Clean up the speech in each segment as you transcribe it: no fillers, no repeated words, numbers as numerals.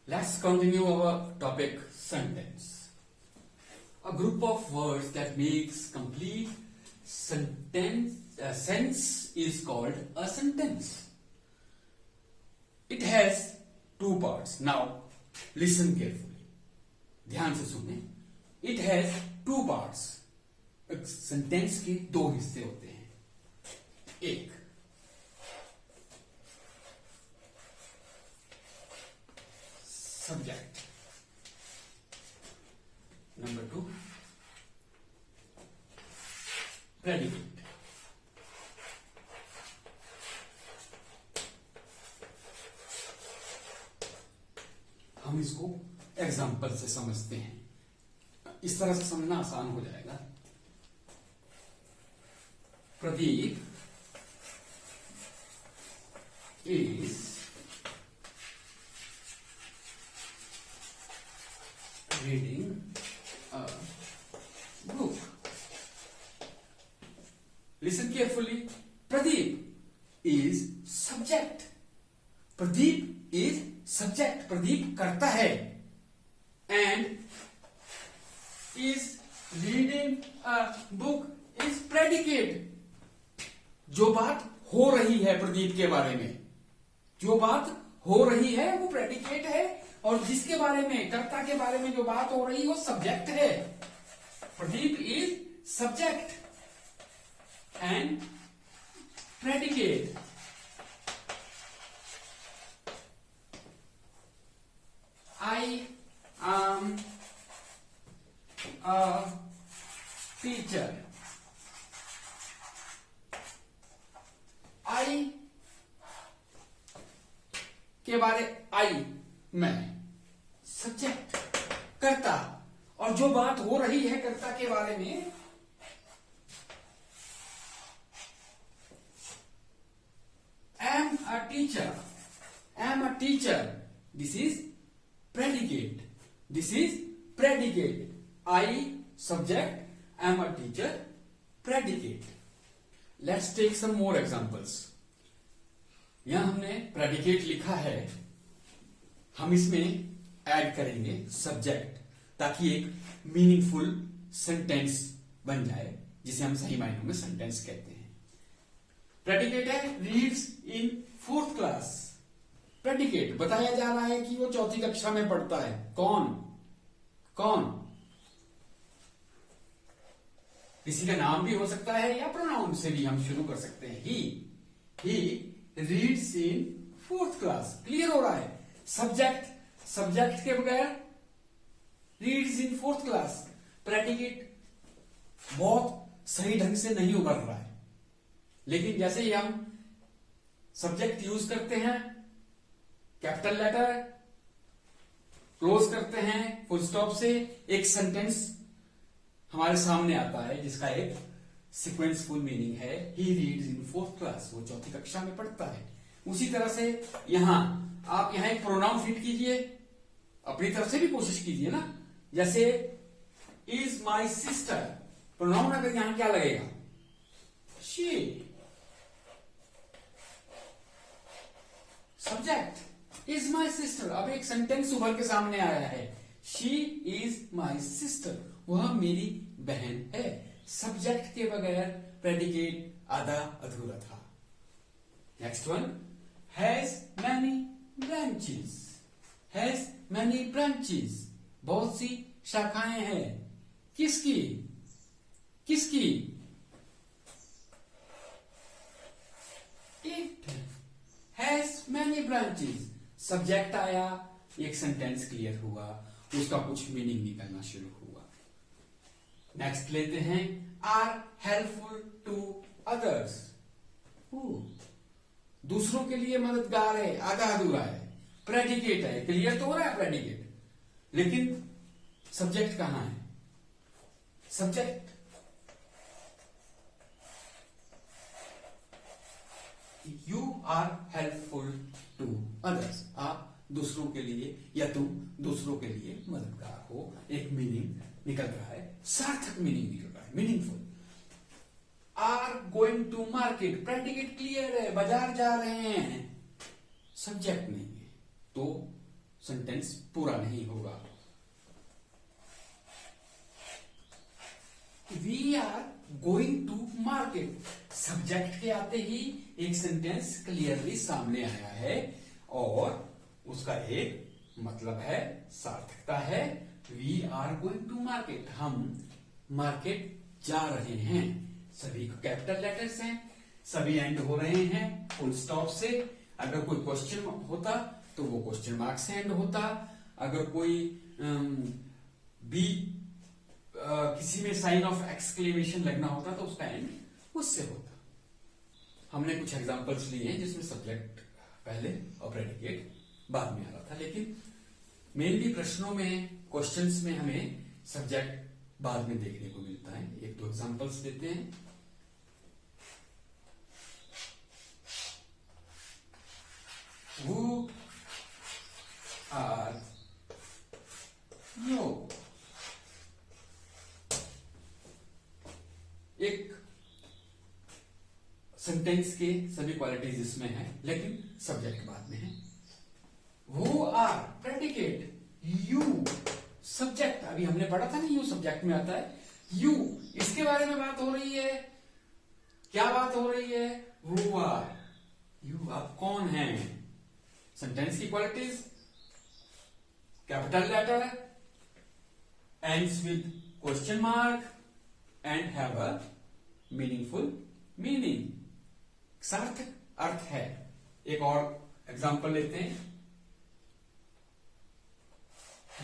Let's continue our topic sentence. A group of words that makes complete sentence sense is called a sentence. It has two parts. Now listen carefully. ध्यान से सुने. It has two parts. एक sentence के दो हिस्से होते हैं. एक subject. Number two, predicate. हम इसको एग्जाम्पल से समझते हैं. इस तरह से समझना आसान हो जाएगा. Pradeep is reading a book. Listen carefully. Pradeep is subject. Pradeep is subject. Pradeep करता है. And is reading a book is predicate. जो बात हो रही है प्रदीप के बारे में, जो बात हो रही है वो प्रेडिकेट है, और जिसके बारे में, कर्ता के बारे में जो बात हो रही है वो सब्जेक्ट है. Pradeep is subject and predicate. I am a teacher. I के बारे, आई मैं, सब्जेक्ट कर्ता, और जो बात हो रही है कर्ता के बारे में, am a teacher. Am a teacher, this is predicate. This is predicate. I subject, am a teacher predicate. Let's take some more examples. यहां हमने प्रेडिकेट लिखा है, हम इसमें ऐड करेंगे सब्जेक्ट, ताकि एक मीनिंगफुल सेंटेंस बन जाए, जिसे हम सही मायनों में सेंटेंस कहते हैं. प्रेडिकेट है रीड्स इन 4th क्लास. प्रेडिकेट बताया जा रहा है कि वो 4th कक्षा में पढ़ता है. कौन कौन? किसी का नाम भी हो सकता है, या प्रोनाउन से भी हम शुरू कर सकते हैं. He reads in 4th class. Clear हो रहा है. सब्जेक्ट के बगैर रीड्स इन 4th क्लास. प्रेडिकेट बहुत सही ढंग से नहीं उभर रहा है, लेकिन जैसे ही हम सब्जेक्ट यूज करते हैं, कैपिटल लेटर क्लोज करते हैं फुल स्टॉप से, एक सेंटेंस हमारे सामने आता है जिसका एक सिक्वेंसफुल मीनिंग है. He reads in 4th class. वो 4th कक्षा में पढ़ता है. उसी तरह से यहां आप यहां एक प्रोनाउन फिट कीजिए, अपनी तरफ से भी कोशिश कीजिए ना. जैसे इज माई सिस्टर, प्रोनाउन अगर यहां क्या लगेगा? She. Subject is my sister. अब एक सेंटेंस उभर के सामने आया है. She is my sister. वह मेरी बहन है. सब्जेक्ट के बगैर प्रेडिकेट आधा अधूरा था. Next one, has many branches. Has many branches. बहुत सी शाखाएं हैं. किसकी? किसकी? It has many branches. Subject आया, एक सेंटेंस क्लियर हुआ, उसका कुछ मीनिंग निकलना शुरू हुआ. नेक्स्ट लेते हैं, आर हेल्पफुल टू अदर्स. दूसरों के लिए मददगार है, आधा अधूरा है. प्रेडिकेट है, क्लियर तो हो रहा है प्रेडिकेट, लेकिन सब्जेक्ट कहां है? Subject you are helpful to others. आप दूसरों के लिए, या तुम दूसरों के लिए मददगार हो. एक मीनिंग निकल रहा है, सार्थक मीनिंग निकल रहा है, meaningful. Are going to market. Predicate clear है, बाजार जा रहे हैं. सब्जेक्ट नहीं है, तो सेंटेंस पूरा नहीं होगा। We are going to market, subject के आते ही एक सेंटेंस क्लियरली सामने आया है और उसका एक मतलब है, सार्थकता है। We are going to market, हम मार्केट जा रहे हैं। सभी कैपिटल लेटर्स हैं, सभी एंड हो रहे हैं फुल स्टॉप से। अगर कोई क्वेश्चन होता तो वो क्वेश्चन मार्क से एंड होता। अगर कोई बी किसी में साइन ऑफ एक्सक्लेमेशन लगना होता तो उसका एंड उससे होता। हमने कुछ एग्जांपल्स लिए हैं जिसमें सब्जेक्ट पहले और प्रेडिकेट बाद में आ रहा था, लेकिन मेनली प्रश्नों में, क्वेश्चंस में हमें सब्जेक्ट बाद में देखने को मिलता है। एक दो एग्जांपल्स देते हैं। Who are you? एक सेंटेंस के सभी क्वालिटीज इसमें है, लेकिन सब्जेक्ट बाद में है। वो आर प्रेडिकेट, यू सब्जेक्ट, अभी हमने पढ़ा था ना यू सब्जेक्ट में आता है। यू, इसके बारे में बात हो रही है। क्या बात हो रही है? वो आर, यू आप कौन हैं। सेंटेंस की qualities, capital letter, ends with question mark and have a meaningful meaning, सार्थक अर्थ है। एक और एग्जांपल लेते हैं।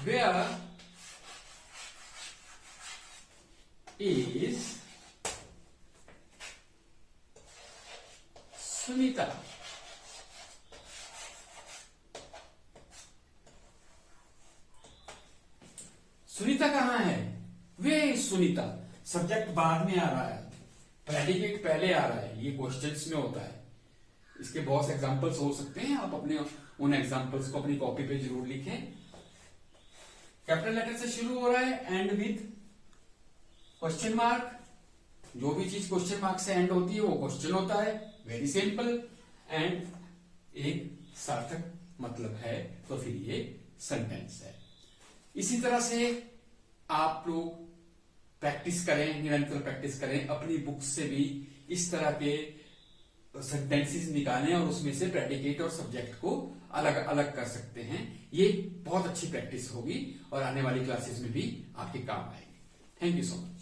वेयर इज सुनीता, सुनीता कहां है? वे इज सुनीता, सब्जेक्ट बाद में आ रहा है, प्रेडिकेट पहले आ रहा है। ये क्वेश्चंस में होता है। इसके बहुत से एग्जांपल्स हो सकते हैं, आप अपने उन एग्जांपल्स को अपनी कॉपी पे जरूर लिखें। कैपिटल लेटर से शुरू हो रहा है, एंड विद क्वेश्चन मार्क। जो भी चीज क्वेश्चन मार्क से एंड होती है वो क्वेश्चन होता है, वेरी सिंपल। एंड एक सार्थक मतलब है, तो फिर ये सेंटेंस है। इसी तरह से आप लोग प्रैक्टिस करें, निरंतर प्रैक्टिस करें, अपनी बुक से भी इस तरह के सेंटेंसेस निकालें और उसमें से प्रेडिकेट और सब्जेक्ट को अलग अलग कर सकते हैं। ये बहुत अच्छी प्रैक्टिस होगी और आने वाली क्लासेस में भी आपके काम आएगी। Thank you so much.